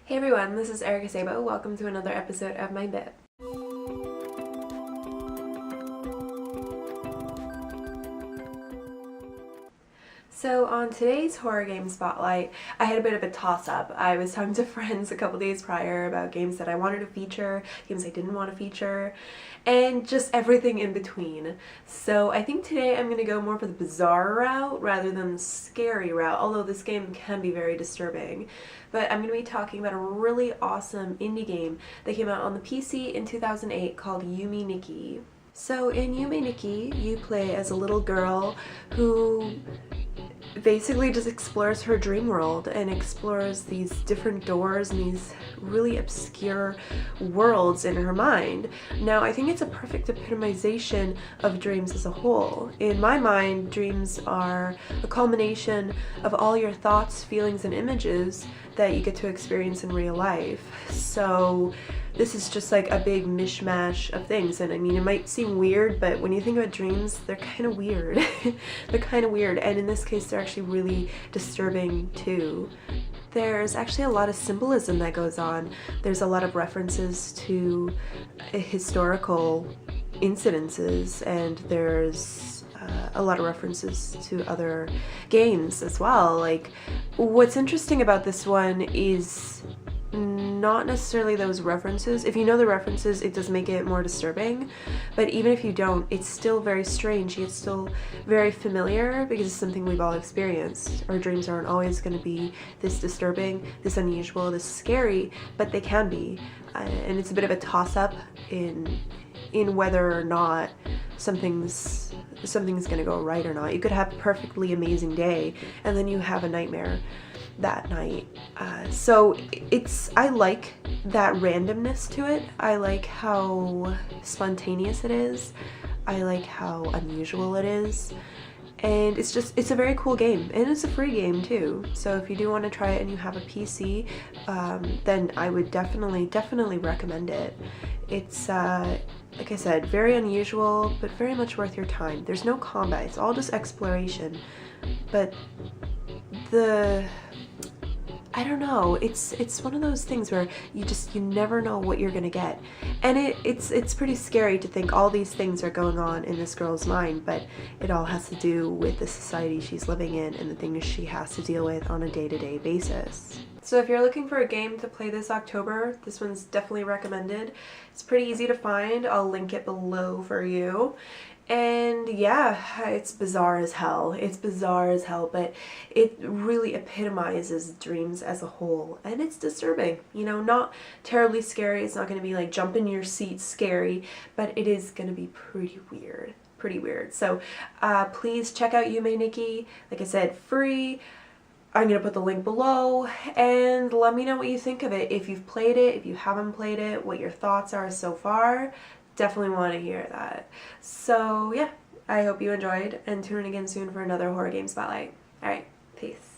Hey everyone, this is Erica Sabo. Welcome to another episode of My Bit. So on today's horror game spotlight, I had a bit of a toss-up. I was talking to friends a couple days prior about games that I wanted to feature, games I didn't want to feature, and just everything in between. So I think today I'm going to go more for the bizarre route rather than the scary route, although this game can be very disturbing. But I'm going to be talking about a really awesome indie game that came out on the PC in 2008 called Yume Nikki. So in Yume Nikki, you play as a little girl who basically just explores her dream world and explores these different doors and these really obscure worlds in her mind. Now, I think it's a perfect epitomization of dreams as a whole. In my mind, dreams are a culmination of all your thoughts, feelings, and images that you get to experience in real life. So this is just like a big mishmash of things, and I mean, it might seem weird, but when you think about dreams, they're kind of weird. They're kind of weird, and in this case, they're actually really disturbing too. There's actually a lot of symbolism that goes on. There's a lot of references to historical incidences, and there's a lot of references to other games as well. Like, what's interesting about this one is not necessarily those references. If you know the references, it does make it more disturbing, but even if you don't, it's still very strange. It's still very familiar because it's something we've all experienced. Our dreams aren't always going to be this disturbing, this unusual, this scary, but they can be, and it's a bit of a toss-up in whether or not something's going to go right or not. You could have a perfectly amazing day and then you have a nightmare that night. So I like that randomness to it. I like how spontaneous it is. I like how unusual it is. And it's a very cool game, and it's a free game too. So if you do want to try it and you have a PC, then I would definitely recommend it. It's like I said, very unusual, but very much worth your time. There's no combat, it's all just exploration. But I don't know, it's one of those things where you never know what you're gonna get. And it's pretty scary to think all these things are going on in this girl's mind, but it all has to do with the society she's living in and the things she has to deal with on a day-to-day basis. So if you're looking for a game to play this October, this one's definitely recommended. It's pretty easy to find. I'll link it below for you. And yeah, it's bizarre as hell. It's bizarre as hell, but it really epitomizes dreams as a whole. And it's disturbing, you know, not terribly scary. It's not going to be like jump in your seat scary, but it is going to be pretty weird. Pretty weird. So please check out Yume Nikki. Like I said, free. I'm going to put the link below, and let me know what you think of it. If you've played it, if you haven't played it, what your thoughts are so far. Definitely want to hear that. So yeah, I hope you enjoyed, and tune in again soon for another horror game spotlight. Alright, peace.